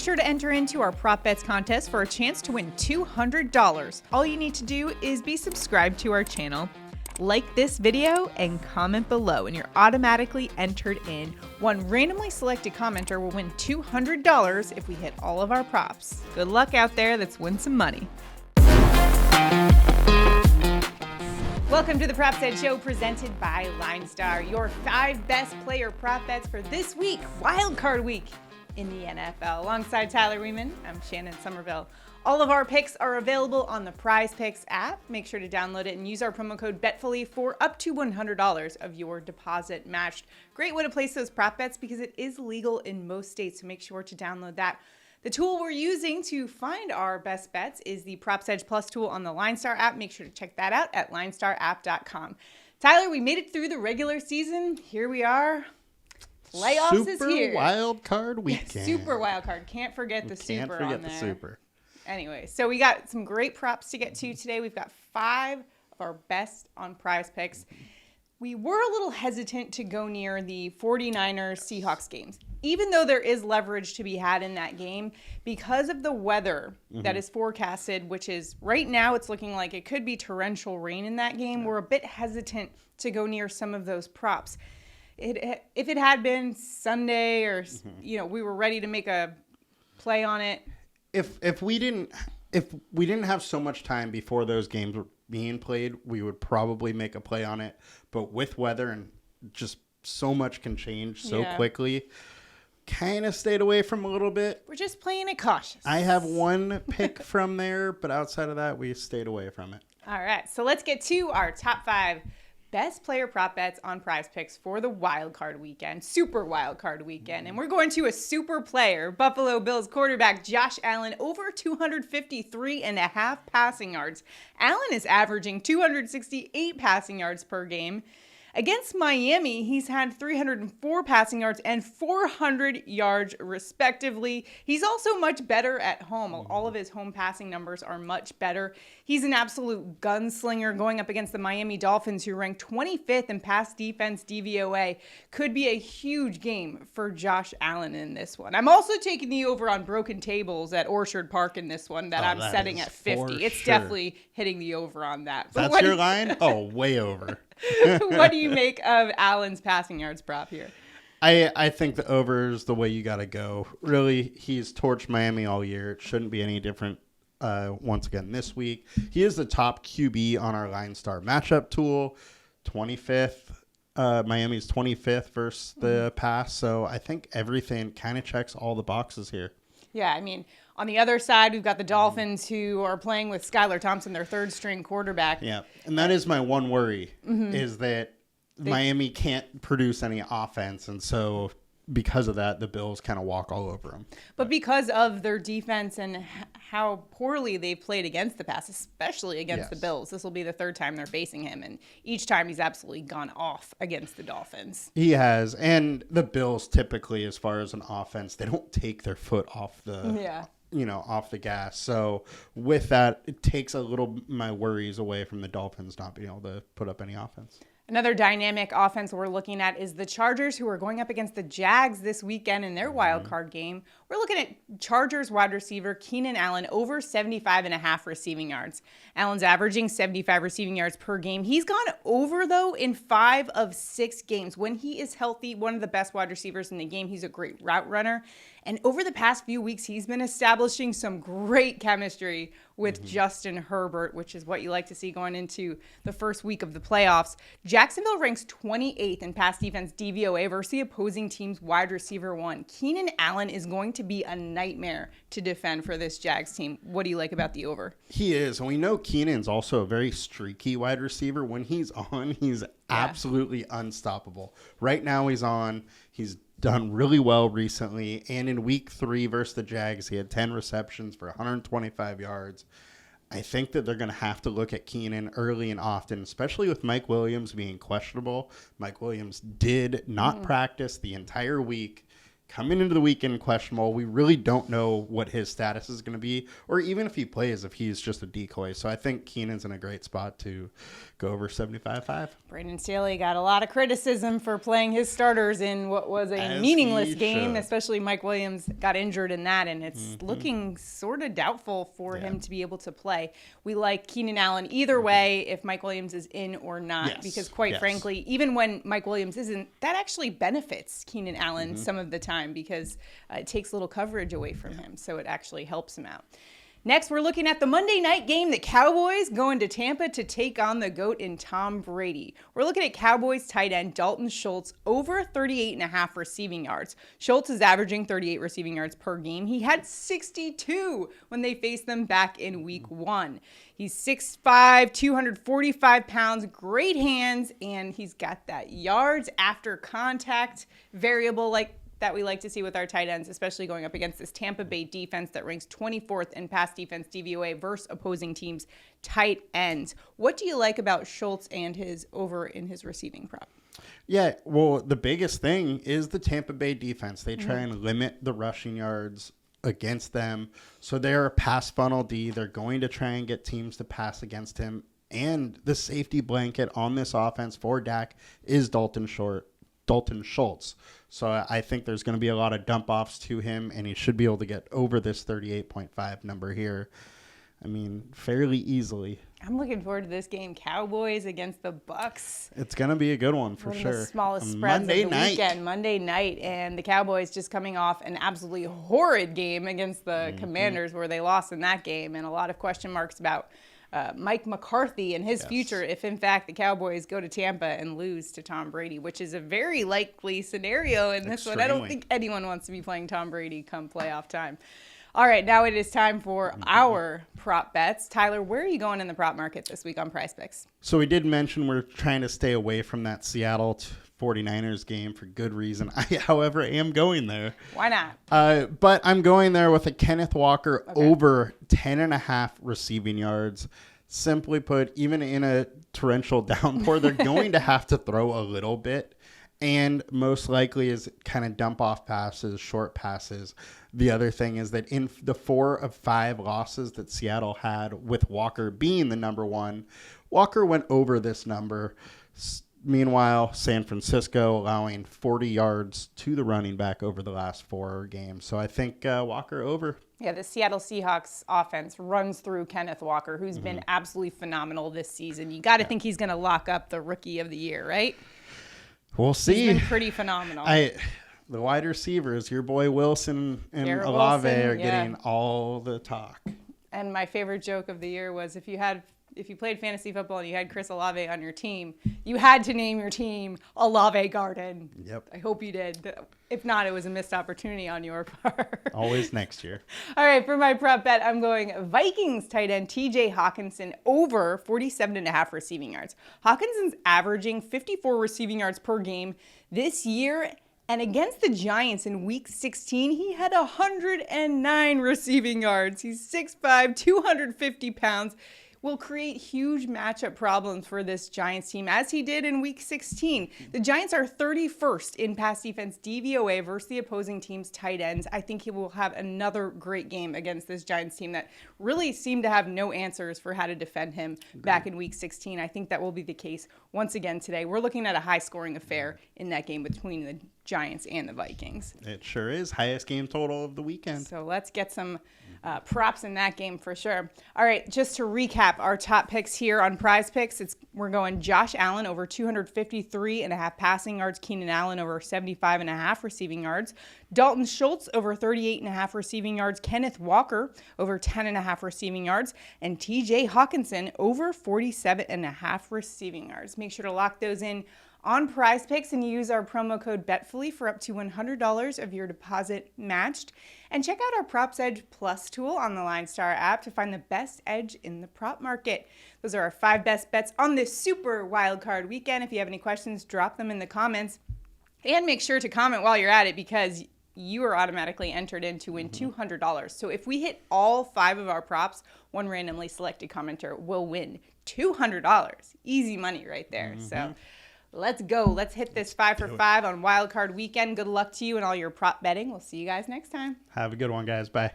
sure to enter into our Prop Bets contest for a chance to win $200. All you need to do is be subscribed to our channel, like this video, and comment below, and you're automatically entered in. One randomly selected commenter will win $200 if we hit all of our props. Good luck out there. Let's win some money. Welcome to the Props Ed Show presented by LineStar, your 5 best player prop bets for this week, Wild Card Week in the NFL. Alongside Tyler Wiemann, I'm Shannon Sommerville. All of our picks are available on the PrizePicks app. Make sure to download it and use our promo code BETFULLY for up to $100 of your deposit matched. Great way to place those prop bets because it is legal in most states, so make sure to download that. The tool we're using to find our best bets is the Props Edge Plus tool on the LineStar app. Make sure to check that out at linestarapp.com. Tyler, we made it through the regular season. Here we are. Playoffs is here. Super wild card weekend. Super wild card. Can't forget the super on there. Can't forget the super. Anyway, so we got some great props to get to today. We've got 5 of our best on PrizePicks. We were a little hesitant to go near the 49ers-Seahawks games, even though there is leverage to be had in that game because of the weather that is forecasted, which is right now it's looking like it could be torrential rain in that game. We're a bit hesitant to go near some of those props. If it had been Sunday or, we were ready to make a play on it. If we didn't have so much time before those games were being played, we would probably make a play on it. But with weather and just so much can change so quickly, kind of stayed away from a little bit. We're just playing it cautious. I have one pick from there, but outside of that, we stayed away from it. All right, so let's get to our top 5 best player prop bets on PrizePicks for the wild card weekend, super wild card weekend. And we're going to a super player, Buffalo Bills quarterback Josh Allen, over 253.5 passing yards. Allen is averaging 268 passing yards per game. Against Miami, he's had 304 passing yards and 400 yards respectively. He's also much better at home. All of his home passing numbers are much better. He's an absolute gunslinger going up against the Miami Dolphins, who rank 25th in pass defense DVOA. Could be a huge game for Josh Allen in this one. I'm also taking the over on broken tables at Orchard Park in this one that I'm setting at 50. It's definitely hitting the over on that. But that's your line? Oh, way over. What do you make of Allen's passing yards prop here? I think the over is the way you got to go. Really, he's torched Miami all year. It shouldn't be any different once again this week. He is the top QB on our LineStar matchup tool, 25th. Miami's 25th versus the pass. So I think everything kind of checks all the boxes here. Yeah, I mean, on the other side, we've got the Dolphins who are playing with Skylar Thompson, their third-string quarterback. Yeah, and that is my one worry, is that Miami can't produce any offense, and so because of that, the Bills kind of walk all over them. But because of their defense and how poorly they've played against the pass, especially against the Bills, this will be the 3rd time they're facing him, and each time he's absolutely gone off against the Dolphins. He has, and the Bills typically, as far as an offense, they don't take their foot off the off the gas. So with that, it takes a little my worries away from the Dolphins not being able to put up any offense. Another dynamic offense we're looking at is the Chargers, who are going up against the Jags this weekend in their wild card game. We're looking at Chargers wide receiver Keenan Allen over 75.5 receiving yards. Allen's averaging 75 receiving yards per game. He's gone over, though, in 5 of 6 games. When he is healthy, one of the best wide receivers in the game. He's a great route runner. And over the past few weeks, he's been establishing some great chemistry with Justin Herbert, which is what you like to see going into the first week of the playoffs. Jacksonville ranks 28th in pass defense DVOA versus the opposing team's wide receiver 1. Keenan Allen is going to be a nightmare to defend for this Jags team. What do you like about the over? He is. And we know Keenan's also a very streaky wide receiver. When he's on, he's absolutely unstoppable. Right now he's on. He's done really well recently, and in week 3 versus the Jags, he had 10 receptions for 125 yards. I think that they're going to have to look at Keenan early and often, especially with Mike Williams being questionable. Mike Williams did not practice the entire week, coming into the weekend questionable. We really don't know what his status is going to be, or even if he plays, if he's just a decoy. So I think Keenan's in a great spot to go over 75.5. Brandon Staley got a lot of criticism for playing his starters in what was a meaningless game, especially Mike Williams got injured in that, and it's looking sort of doubtful for him to be able to play. We like Keenan Allen either way if Mike Williams is in or not, because quite frankly, even when Mike Williams isn't, that actually benefits Keenan Allen some of the time, because it takes a little coverage away from him, so it actually helps him out. Next, we're looking at the Monday night game, the Cowboys going to Tampa to take on the GOAT in Tom Brady. We're looking at Cowboys tight end Dalton Schultz over 38.5 receiving yards. Schultz is averaging 38 receiving yards per game. He had 62 when they faced them back in week 1. He's 6'5", 245 pounds, great hands, and he's got that yards after contact variable that we like to see with our tight ends, especially going up against this Tampa Bay defense that ranks 24th in pass defense DVOA versus opposing teams' tight ends. What do you like about Schultz and his over in his receiving prop? Yeah, well, the biggest thing is the Tampa Bay defense. They try and limit the rushing yards against them. So they're a pass funnel D. They're going to try and get teams to pass against him. And the safety blanket on this offense for Dak is Dalton Schultz. So I think there's going to be a lot of dump offs to him, and he should be able to get over this 38.5 number here. I mean, fairly easily. I'm looking forward to this game. Cowboys against the Bucks. It's going to be a good one for sure. The smallest spreads of the weekend, Monday night, and the Cowboys just coming off an absolutely horrid game against the Commanders, where they lost in that game, and a lot of question marks about Mike McCarthy and his future if, in fact, the Cowboys go to Tampa and lose to Tom Brady, which is a very likely scenario in this one. I don't think anyone wants to be playing Tom Brady come playoff time. All right, now it is time for our prop bets. Tyler, where are you going in the prop market this week on PrizePicks? So we did mention we're trying to stay away from that Seattle 49ers game for good reason. I, however, am going there. Why not? But I'm going there with a Kenneth Walker over 10.5 receiving yards. Simply put, even in a torrential downpour, they're going to have to throw a little bit. And most likely is kind of dump off passes, short passes. The other thing is that in the 4 of 5 losses that Seattle had with Walker being the number one, Walker went over this number. Meanwhile, San Francisco allowing 40 yards to the running back over the last 4 games. So I think Walker over. Yeah, the Seattle Seahawks offense runs through Kenneth Walker, who's been absolutely phenomenal this season. You got to think he's going to lock up the Rookie of the Year, right? We'll see. He's been pretty phenomenal. The wide receivers, your boy Wilson and Garrett Olave Wilson, are getting all the talk. And my favorite joke of the year was if you played fantasy football and you had Chris Olave on your team, you had to name your team Olave Garden. Yep. I hope you did. If not, it was a missed opportunity on your part. Always next year. All right, for my prop bet, I'm going Vikings tight end TJ Hockenson over 47.5 receiving yards. Hawkinson's averaging 54 receiving yards per game this year. And against the Giants in Week 16, he had 109 receiving yards. He's 6'5", 250 pounds. Will create huge matchup problems for this Giants team, as he did in Week 16. The Giants are 31st in pass defense DVOA versus the opposing team's tight ends. I think he will have another great game against this Giants team that really seemed to have no answers for how to defend him back in Week 16. I think that will be the case once again today. We're looking at a high-scoring affair in that game between the Giants and the Vikings. It sure is. Highest game total of the weekend. So let's get some props in that game for sure. All right, just to recap our top picks here on PrizePicks, we're going Josh Allen over 253.5 passing yards, Keenan Allen over 75.5 receiving yards, Dalton Schultz over 38.5 receiving yards, Kenneth Walker over 10.5 receiving yards, and TJ Hockenson over 47.5 receiving yards. Make sure to lock those in on PrizePicks and use our promo code BETFULLY for up to $100 of your deposit matched. And check out our Props Edge Plus tool on the LineStar app to find the best edge in the prop market. Those are our 5 best bets on this super wildcard weekend. If you have any questions, drop them in the comments. And make sure to comment while you're at it, because you are automatically entered in to win $200. So if we hit all 5 of our props, one randomly selected commenter will win $200. Easy money right there. So Let's go. Let's hit this 5 for 5 on Wild Card Weekend. Good luck to you and all your prop betting. We'll see you guys next time. Have a good one, guys. Bye.